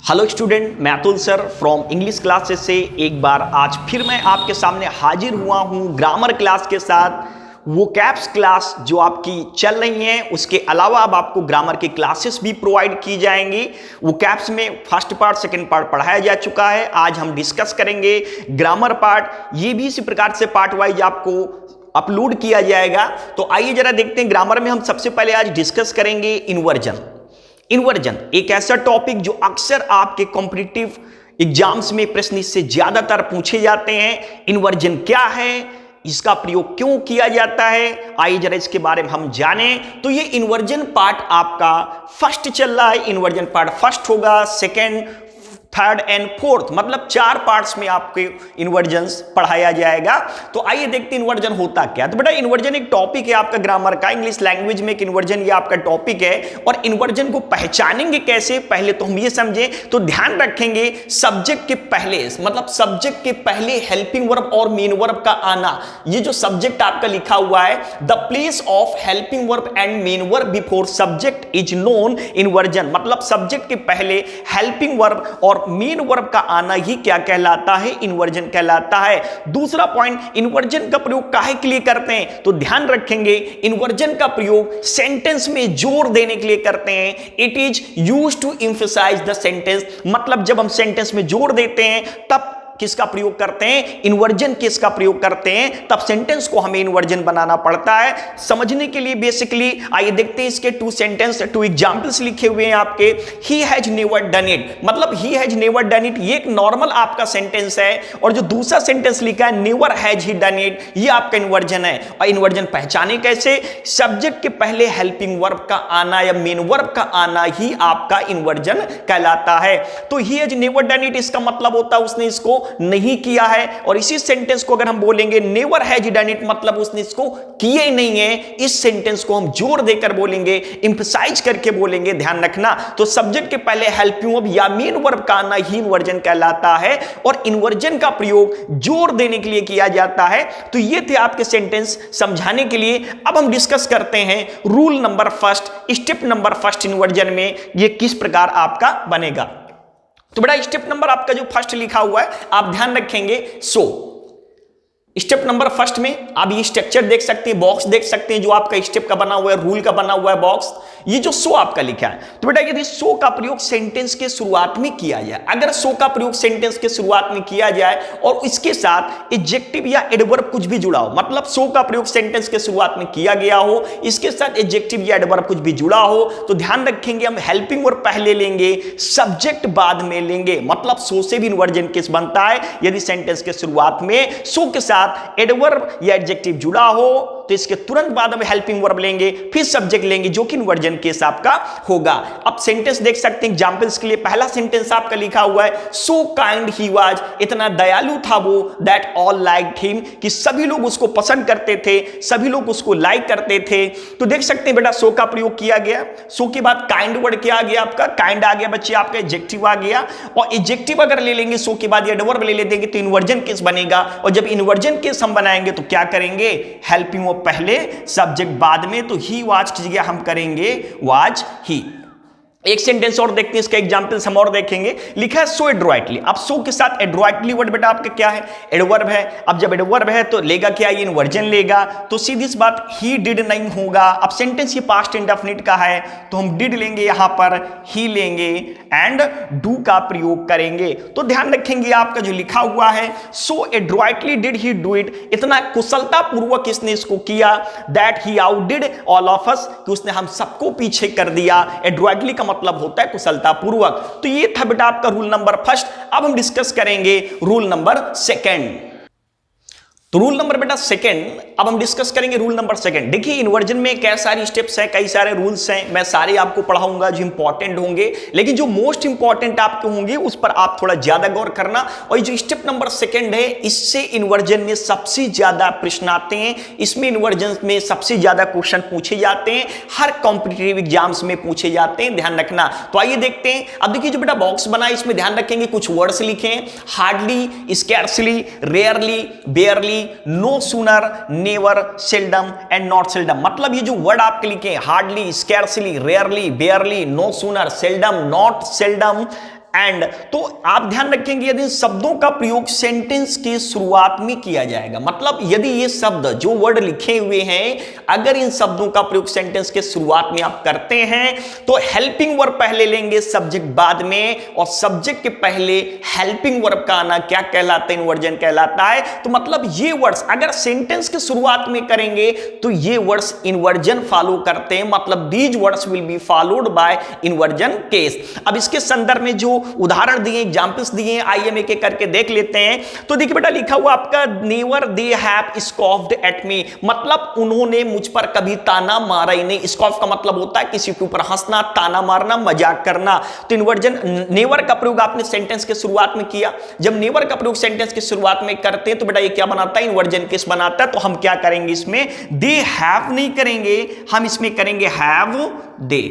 Hello student, मैं Atul sir from English classes से एक बार आज फिर मैं आपके सामने हाजिर हुआ हूं ग्रामर क्लास के साथ। वो कैप्स क्लास जो आपकी चल रही हैं, उसके अलावा अब आपको ग्रामर की क्लासेस भी प्रोवाइड की जाएंगी। वो कैप्स में फर्स्ट पार्ट सेकंड पार्ट पढ़ाया जा चुका है। आज हम डिस्कस करेंगे ग्रामर पार्ट। ये भी इसी प्रकार से पार्ट वाइज आपको अपलोड किया जाएगा। तो आइए जरा देखते हैं ग्रामर में हम सबसे पहले आज डिस्कस करेंगे इन्वर्जन। इन्वर्जन एक ऐसा टॉपिक जो अक्सर आपके कॉम्पिटिटिव एग्जाम्स में प्रश्न इससे ज्यादातर पूछे जाते हैं। इन्वर्जन क्या है, इसका प्रयोग क्यों किया जाता है, आइए जरा इसके बारे में हम जानें। तो ये इन्वर्जन पार्ट आपका फर्स्ट चल रहा है। इन्वर्जन पार्ट फर्स्ट होगा, सेकेंड, थर्ड एंड फोर्थ, मतलब 4 पार्ट्स में आपके इन्वर्जन्स पढ़ाया जाएगा। तो आइए देखते हैं इन्वर्जन होता क्या। तो बेटा इन्वर्जन एक टॉपिक है आपका ग्रामर का, इंग्लिश लैंग्वेज में एक इन्वर्जन ये आपका टॉपिक है। और इन्वर्जन को पहचानेंगे कैसे, पहले तो हम ये समझें। तो ध्यान रखेंगे सब्जेक्ट के पहले, मतलब सब्जेक्ट के पहले हेल्पिंग वर्ब और मेन वर्ब का आना। ये जो सब्जेक्ट आपका लिखा हुआ है, the place of helping verb and main verb before subject is known inversion, मतलब सब्जेक्ट के पहले हेल्पिंग वर्ब और मेन वर्ब का आना ही क्या कहलाता है, इन्वर्जन कहलाता है। दूसरा पॉइंट, इन्वर्जन का प्रयोग काहे के लिए करते हैं, तो ध्यान रखेंगे इन्वर्जन का प्रयोग सेंटेंस में जोर देने के लिए करते हैं। It is used to emphasise the sentence, मतलब जब हम सेंटेंस में जोर देते हैं तब किसका प्रयोग करते हैं, इन्वर्जन किसका प्रयोग करते हैं, तब सेंटेंस को हमें इन्वर्जन बनाना पड़ता है। समझने के लिए बेसिकली आइए देखते हैं इसके 2 सेंटेंस, 2 एग्जांपल्स लिखे हुए हैं आपके। He has never done it, मतलब he has never done it ये एक नॉर्मल आपका सेंटेंस है। और जो दूसरा सेंटेंस लिखा है never has he done it, ये आपका इन्वर्जन है। और इन्वर्जन पहचाने कैसे, सब्जेक्ट के पहले हेल्पिंग वर्ब का आना या मेन वर्ब का आना ही आपका इन्वर्जन कहलाता है। तो ही हैज नेवर डन इट, इसका मतलब होता है उसने इसको नहीं किया है। और इसी सेंटेंस को अगर हम बोलेंगे नेवर हैज डन इट, मतलब उसने इसको किए ही नहीं है। इस सेंटेंस को हम जोर देकर बोलेंगे, एम्फसाइज करके बोलेंगे, ध्यान रखना। तो सब्जेक्ट के पहले हेल्पिंग वर्ब या मेन वर्ब का आना ही इन्वर्जन कहलाता है। और इन्वर्जन का प्रयोग जोर देने के लिए किया जाता है। तो ये थे आपके सेंटेंस समझाने के लिए। अब हम डिस्कस करते हैं rule number first, step number first inversion में ये किस प्रकार आपका बनेगा। तो बड़ा स्टेप नंबर आपका जो फर्स्ट लिखा हुआ है, आप ध्यान रखेंगे सो। स्टेप नंबर फर्स्ट में आप ये स्ट्रक्चर देख सकते हैं, बॉक्स देख सकते हैं जो आपका स्टेप का बना हुआ है, रूल का बना हुआ है बॉक्स। ये जो सो आपका लिखा है, तो बेटा यदि सो का प्रयोग सेंटेंस के शुरुआत में किया जाए, अगर सो का प्रयोग सेंटेंस के शुरुआत में किया जाए और इसके साथ एडजेक्टिव या एडवर्ब कुछ भी जुड़ा हो, मतलब सो का प्रयोग सेंटेंस के शुरुआत में किया गया हो, इसके साथ एडजेक्टिव या एडवर्ब कुछ भी जुड़ा हो, तो ध्यान रखेंगे हम हेल्पिंग वर्ब पहले लेंगे, सब्जेक्ट बाद में लेंगे। मतलब सो से भी इन्वर्जन केस बनता है यदि सेंटेंस के शुरुआत में सो के साथ एडवर्ब या एडजेक्टिव जुड़ा हो, तो इसके तुरंत बाद में हेल्पिंग वर्ब लेंगे, फिर सब्जेक्ट लेंगे, जो कि इन्वर्जन केस आपका होगा। अब सेंटेंस देख सकते हैं एग्जांपल्स के लिए। पहला सेंटेंस आपका लिखा हुआ है सो काइंड ही वाज, इतना दयालु था वो, दैट ऑल लाइक्ड हिम, कि सभी लोग उसको पसंद करते थे, सभी लोग उसको लाइक करते थे। तो देख सकते हैं बेटा सो का प्रयोग किया गया। सो के बाद काइंड वर्ड क्या आ गया आपका, काइंड आ गया बच्चे आपका, एडजेक्टिव आ गया। और एडजेक्टिव अगर ले लेंगे सो के बाद एडवर्ब ले लेंगे तो इन्वर्जन केस बनेगा। और जब इन्वर्जन केस हम बनाएंगे तो क्या करेंगे, हेल्पिंग वर्ब पहले सब्जेक्ट बाद में, तो ही वाज की जगह हम करेंगे वाज ही। एक सेंटेंस और देखते हैं, इसका एग्जांपल्स हम और देखेंगे। लिखा है सो एड्रॉइटली। अब सो के साथ एड्रॉइटली वर्ड बेटा आपका क्या है, एडवर्ब है। अब जब एडवर्ब है तो लेगा क्या, ये इन्वर्जन लेगा। तो सीधी सी बात ही डिड नहीं होगा। अब सेंटेंस ये पास्ट इंडेफिनिट का है तो हम डिड लेंगे, यहां पर ही लेंगे एंड डू का प्रयोग करेंगे। तो ध्यान रखेंगे आपका जो लिखा हुआ है so adroitly did he do it, इतना कुशलता पूर्वक इसने इसको किया, that he outdid all of us, कि उसने हम सबको पीछे कर दिया। एड्रॉइटली का मतलब होता है कुशलता पूर्वक। तो ये था बेटा आपका रूल नंबर फर्स्ट। अब हम डिस्कस करेंगे रूल नंबर सेकंड। तो रूल नंबर बेटा सेकंड, अब हम डिस्कस करेंगे रूल नंबर सेकंड। देखिए इन्वर्जन में कई सारी स्टेप्स हैं, कई सारे रूल्स हैं, मैं सारे आपको पढ़ाऊंगा जो इंपॉर्टेंट होंगे, लेकिन जो मोस्ट इंपॉर्टेंट आपके होंगे उस पर आप थोड़ा ज्यादा गौर करना। और जो स्टेप नंबर सेकंड है, इससे इन्वर्जन में सबसे ज्यादा प्रश्न आते हैं, इसमें इन्वर्जन में सबसे ज्यादा क्वेश्चन पूछे जाते हैं, हर कॉम्पिटिटिव एग्जाम्स में पूछे जाते हैं, ध्यान रखना। तो आइए देखते हैं। अब देखिए जो बेटा बॉक्स बना है, इसमें ध्यान रखेंगे कुछ वर्ड्स लिखे हैं, hardly, scarcely, rarely, barely, no sooner, never, seldom and not seldom. मतलब ये जो वर्ड आपके लिखे hardly, scarcely, rarely, barely, no sooner, seldom, not seldom, and. तो आप ध्यान रखेंगे यदि शब्दों का प्रयोग सेंटेंस के शुरुआत में किया जाएगा, मतलब यदि ये शब्द जो वर्ड लिखे हुए हैं अगर इन शब्दों का प्रयोग सेंटेंस के शुरुआत में आप करते हैं तो हेल्पिंग वर्ब पहले लेंगे, सब्जेक्ट बाद में, और सब्जेक्ट के पहले हेल्पिंग वर्ब का आना क्या कहलाता है? इन्वर्जन कहलाता है। तो मतलब ये वर्ड्स अगर सेंटेंस के शुरुआत में करेंगे तो ये वर्ड्स इन्वर्जन फॉलो करते हैं, मतलब these words will be followed by inversion case. अब इसके संदर्भ में जो उदाहरण दिए, एग्जांपल्स दिए, आइए हम एक करके देख लेते हैं। तो देखिए बेटा लिखा हुआ आपका never they have scoffed at me, मतलब उन्होंने मुझ पर कभी ताना मारा ही नहीं। स्कॉफ का मतलब होता है किसी के ऊपर हंसना, ताना मारना, मजाक करना। तो इन्वर्जन नेवर का प्रयोग आपने सेंटेंस के शुरुआत में किया, जब नेवर का प्रयोग सेंटेंस के शुरुआत में करते हैं तो बेटा ये क्या बनाता है? इन्वर्जन केस बनाता है। तो हम क्या करेंगे इसमें? दे हैव नहीं करेंगे, हम इसमें करेंगे हैव दे।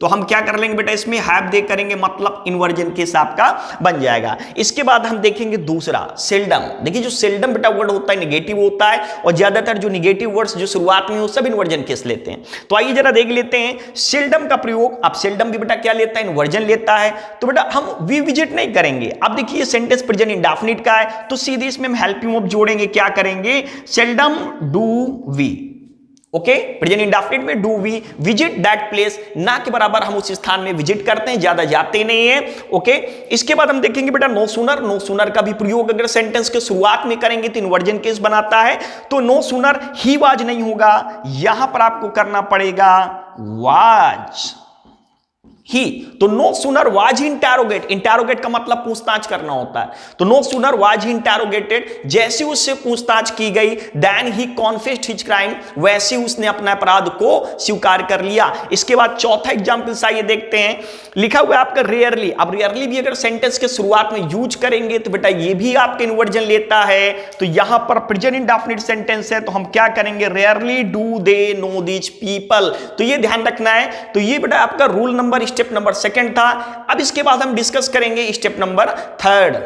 तो हम क्या कर लेंगे बेटा इसमें? हैव दे करेंगे, मतलब इन्वर्जन केस आपका बन जाएगा। इसके बाद हम देखेंगे दूसरा सेल्डम। देखिए जो सेल्डम बेटा वर्ड होता है निगेटिव होता है, और ज्यादातर जो निगेटिव वर्ड्स जो शुरुआत में हो सब इन्वर्जन केस लेते हैं। तो आइए जरा देख लेते हैं सेल्डम का प्रयोग। अब सेल्डम भी बेटा क्या लेता है? इन्वर्जन लेता है। तो बेटा हम वी विजिट नहीं करेंगे। अब देखिए सेंटेंस प्रेजेंट इंडेफिनिट का है तो सीधे इसमें हम हेल्पिंग वर्ब जोड़ेंगे, क्या करेंगे? Seldom do we. Okay, present indefinite में do we visit that place, ना के बराबर हम उस स्थान में विजिट करते हैं, ज्यादा जाते नहीं है। ओके, इसके बाद हम देखेंगे बेटा नो सूनर। नो सूनर का भी प्रयोग अगर सेंटेंस के शुरुआत में करेंगे तो इन्वर्जन केस बनाता है। तो नो सूनर ही वाज नहीं होगा, यहां पर आपको करना पड़ेगा वाज ही। तो नो सूनर वाज ही इंटैरोगेट। इंटैरोगेट का मतलब पूछताछ करना होता है। तो नो सूनर वाज ही इंटैरोगेटेड, जैसे उससे पूछताछ की गई, देन ही कॉन्फेस्ड हिज क्राइम, वैसे उसने अपने अपराध को स्वीकार कर लिया। इसके बाद चौथा एग्जांपल आइए देखते हैं। लिखा हुआ है आपका रेयरली। अब रेयरली भी अगर सेंटेंस के शुरुआत में यूज करेंगे तो बेटा ये भी आपके इन्वर्जन लेता है। तो यहां पर प्रेजेंट इंडेफिनिट सेंटेंस है तो हम क्या करेंगे? Rarely do they know these people. तो ये ध्यान रखना है। तो ये बेटा आपका rule number step number second था। अब इसके बाद हम डिस्कस करेंगे स्टेप नंबर थर्ड।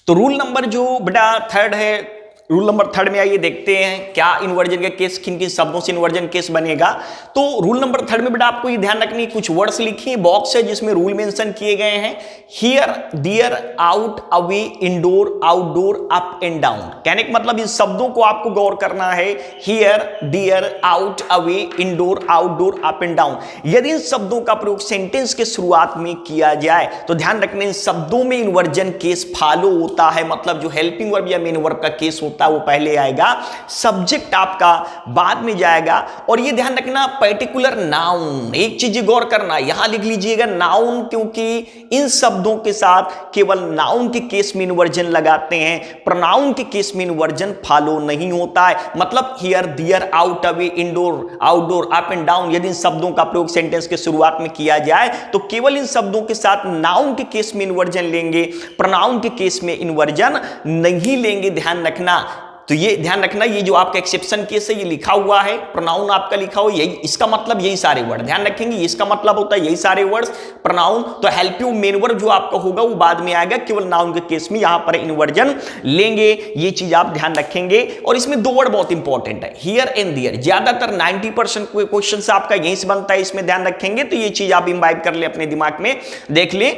तो रूल नंबर जो बेटा थर्ड है, रूल नंबर थर्ड में आइए देखते हैं क्या इन्वर्जन का केस, किन किन शब्दों से इन्वर्जन केस बनेगा। तो रूल नंबर थर्ड में बेटा आपको ये ध्यान रखनी, कुछ वर्ड्स लिखिए, बॉक्स है जिसमें रूल मेंशन किए गए हैं। Here, there, out, away, indoor, outdoor, up and down. कहने का मतलब इन शब्दों को आपको गौर करना है। Here, there, out, away, indoor, outdoor, up and down. यदि इन शब्दों का प्रयोग सेंटेंस के शुरुआत में किया जाए तो ध्यान रखना इन शब्दों में इन्वर्जन केस फॉलो होता है, मतलब जो हेल्पिंग वर्ब या मेन वर्ब का केस होता है वो पहले आएगा, सब्जेक्ट आपका बाद में जाएगा। और ये ध्यान रखना पर्टिकुलर नाउन, एक चीज गौर करना, यहां लिख लीजिएगा नाउन, क्योंकि इन शब्दों के साथ केवल नाउन के केस में इन्वर्जन लगाते हैं, प्रोनाउन के केस में इन्वर्जन फॉलो नहीं होता है। मतलब here, there, out, away, indoor, outdoor, up and down, यदि इन शब्दों का प्रयोग सेंटेंस के शुरुआत में किया जाए तो केवल इन शब्दों के साथ नाउन के केस में इन्वर्जन लेंगे, प्रोनाउन के केस में इन्वर्जन नहीं लेंगे। ध्यान रखना। तो ये ध्यान रखना, ये जो आपका एक्सेप्शन केस है ये लिखा हुआ है, प्रोनाउन आपका लिखा हुआ यही, इसका मतलब यही सारे वर्ड ध्यान रखेंगे, इसका मतलब होता है यही सारे वर्ड्स प्रोनाउन। तो हेल्प यू मेन वर्ब जो आपका होगा वो बाद में आएगा, केवल नाउन के केस में यहां पर इन्वर्जन लेंगे, ये चीज आप ध्यान रखेंगे। और इसमें दो वर्ड बहुत इंपॉर्टेंट है, हियर एंड देयर। ज्यादातर 90% क्वेश्चन आपका यहीं से बनता है, इसमें ध्यान रखेंगे। तो ये चीज आप इम्बाइब कर ले, अपने दिमाग में देख ले,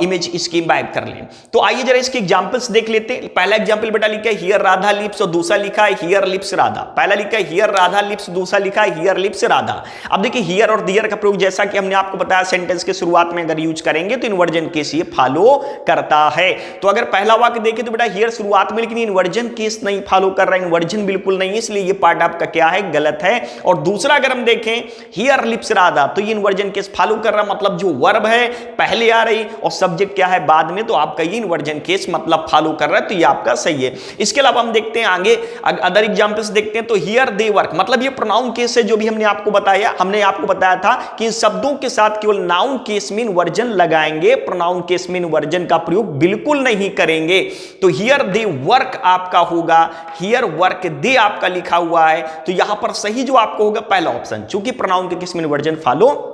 इमेज इसकी इम्बाइब कर ले। तो आइए जरा इसके एग्जाम्पल्स देख लेते हैं। पहला एग्जाम्पल बेटा लिखा है हियर राधा लिप्स, दूसरा लिखा है हियर लिप्स राधा। पहला लिखा है हियर राधा लिप्स, दूसरा लिखा है हियर लिप्स राधा। अब देखिए हियर और देयर का प्रयोग जैसा कि हमने आपको बताया सेंटेंस के शुरुआत में अगर यूज करेंगे तो इन्वर्जन केस ये फॉलो करता है। तो अगर पहला वाक्य देखें तो बेटा हियर शुरुआत में, लेकिन इन्वर्जन केस नहीं फॉलो कर रहा है, इन्वर्जन बिल्कुल नहीं है, इसलिए ये पार्ट आपका क्या है? गलत है। और दूसरा अगर हम देखें हियर लिप्स राधा तो ये इन्वर्जन केस फॉलो कर रहा, मतलब जो वर्ब है पहले आ रही और सब्जेक्ट क्या है बाद में, तो आपका ये इन्वर्जन केस मतलब फॉलो कर रहा है, तो ये आपका सही है। इसके अलावा हम देखते हैं आगे अदर एग्जांपल्स देखते हैं। तो हियर दे वर्क, मतलब ये प्रोनाउन केस है जो भी हमने आपको बताया था कि इन शब्दों के साथ केवल नाउन केस में इन्वर्जन लगाएंगे, प्रोनाउन केस में इन्वर्जन का प्रयोग बिल्कुल नहीं करेंगे। तो हियर दे वर्क आपका होगा, हियर वर्क दे आपका लिखा हुआ है, तो यहां पर सही जो आपको होगा पहला ऑप्शन, चूंकि प्रोनाउन के केस में इन्वर्जन फॉलो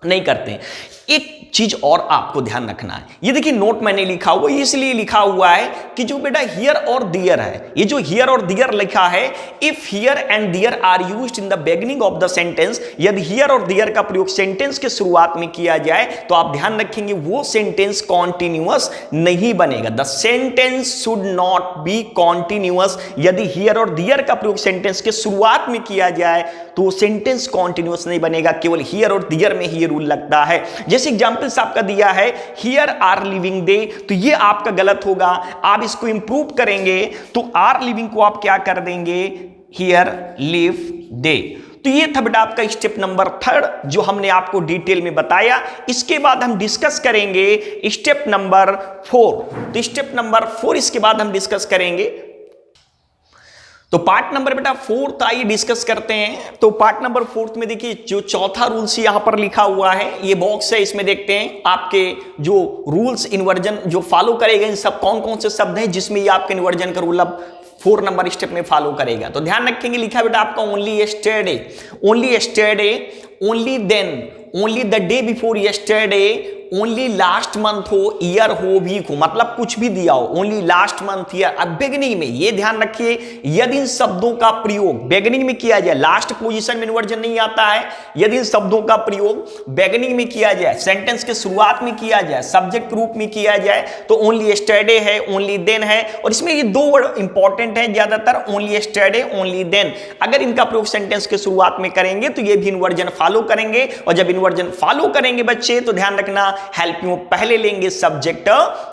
नहीं करते। एक चीज और आपको ध्यान रखना है, ये देखिए नोट मैंने लिखा हुआ, इसलिए लिखा हुआ है कि जो बेटा हियर और दियर है, ये जो हियर और दियर लिखा है, if here and there are used in the beginning of the sentence, यदि हियर और दियर का प्रयोग सेंटेंस के शुरुआत में किया जाए तो आप ध्यान रखेंगे वो सेंटेंस कॉन्टिन्यूअस नहीं बनेगा। The sentence should not be continuous. यदि हियर और दियर का प्रयोग सेंटेंस के शुरुआत में किया जाए तो सेंटेंस कॉन्टिन्यूअस नहीं बनेगा, केवल हियर और दियर में ही रूल लगता है। जैसे एग्जांपल्स आपका दिया है हियर आर लिविंग दे, तो ये आपका गलत होगा, आप इसको इंप्रूव करेंगे तो आर लिविंग को आप क्या कर देंगे, हियर लिव दे। तो ये था बेटा आपका स्टेप नंबर 3 जो हमने आपको डिटेल में बताया। इसके बाद हम डिस्कस करेंगे स्टेप नंबर 4। तो स्टेप नंबर 4 इसके बाद हम डिस्कस करेंगे। तो पार्ट नंबर बेटा 4 आइए डिस्कस करते हैं। तो पार्ट नंबर 4 में देखिए जो चौथा रूल्स यहां पर लिखा हुआ है, ये बॉक्स है, इसमें देखते हैं आपके जो रूल्स इन्वर्जन जो फॉलो करेगा, इन सब कौन कौन से शब्द हैं जिसमें ये आपके इन्वर्जन का रूल अब 4 नंबर स्टेप में फॉलो करेगा। तो ध्यान रखेंगे, लिखा बेटा आपका only yesterday, only yesterday, only then, only the day before yesterday, only last month हो, ईयर हो, वीक हो, मतलब कुछ भी दिया हो, ओनली लास्ट मंथ, ईयर। अब बिगिनिंग में ये ध्यान रखिए, यदि इन शब्दों का प्रयोग बिगिनिंग में किया जाए, लास्ट पोजीशन में इन्वर्जन नहीं आता है, यदि इन शब्दों का प्रयोग बिगिनिंग में किया जाए, सेंटेंस के शुरुआत में किया जाए, सब्जेक्ट रूप में किया जाए, तो ओनली यस्टरडे है, ओनली देन है, और इसमें ये 2 वर्ड इंपॉर्टेंट है ज्यादातर, ओनली यस्टरडे, ओनली देन। अगर इनका प्रयोग सेंटेंस के शुरुआत में करेंगे तो ये भी इन्वर्जन फॉलो करेंगे, और जब इन्वर्जन फॉलो करेंगे बच्चे तो ध्यान रखना हेल्प यू पहले लेंगे, सब्जेक्ट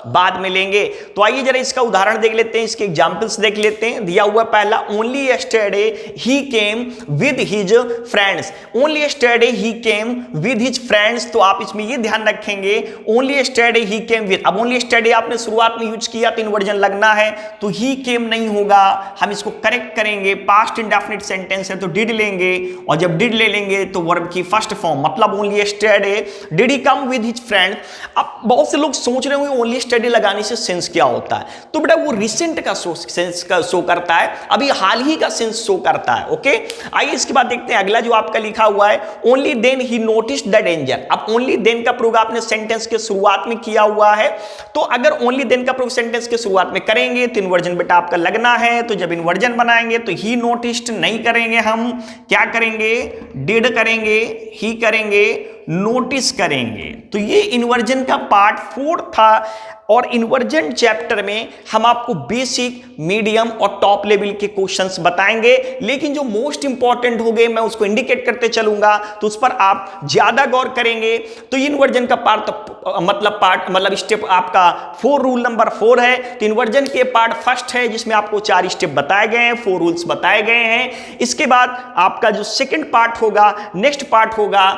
बाद में लेंगे। तो आइए जरा इसका उदाहरण देख लेते हैं, इसके एग्जांपल्स देख लेते हैं। दिया हुआ पहला, only yesterday he came with his friends, only yesterday he came with his friends. तो आप इसमें ये ध्यान रखेंगे only yesterday he came with, अब ओनली यस्टरडे आपने शुरुआत में यूज किया तो इन्वर्जन लगना है, तो ही केम नहीं होगा, हम इसको करेक्ट करेंगे, पास्ट इंडेफिनिट सेंटेंस है तो डिड लेंगे, और जब डिड ले लेंगे तो वर्ब की फर्स्ट फॉर्म, मतलब only yesterday did he come with his friend. अब बहुत से लोग सोच रहे होंगे ओनली यस्टरडे लगाने से सेंस क्या होता है, तो बेटा वो रिसेंट का सेंस का शो करता है, अभी हाल ही का सेंस शो करता है। ओके, आइए इसके बाद देखते हैं अगला जो आपका लिखा हुआ है, ओनली देन ही नोटिस्ड द डेंजर। अब ओनली देन का प्रयोग आपने सेंटेंस के शुरुआत में किया हुआ है, तो अगर ओनली देन का प्रयोग सेंटेंस के शुरुआत में करेंगे तो इन्वर्जन बेटा आपका लगना है। तो जब इन्वर्जन बनाएंगे तो ही नोटिस्ड नहीं करेंगे, हम क्या करेंगे, डिड करेंगे, ही करेंगे, नोटिस करेंगे। तो ये इन्वर्जन का पार्ट 4 था, और इन्वर्जन चैप्टर में हम आपको बेसिक, मीडियम और टॉप लेवल के क्वेश्चंस बताएंगे, लेकिन जो मोस्ट इंपॉर्टेंट हो गए मैं उसको इंडिकेट करते चलूंगा, तो उस पर आप ज्यादा गौर करेंगे। तो इन्वर्जन का पार्ट मतलब स्टेप आपका 4 रूल नंबर 4 है। तो इन्वर्जन के पार्ट फर्स्ट है जिसमें आपको 4 स्टेप बताए गए हैं, 4 रूल्स बताए गए हैं। इसके बाद आपका जो सेकेंड पार्ट होगा, नेक्स्ट पार्ट होगा,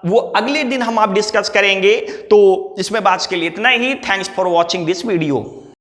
वो अगले दिन हम आप डिस्कस करेंगे। तो इसमें बात के लिए इतना ही। Thanks for watching this video.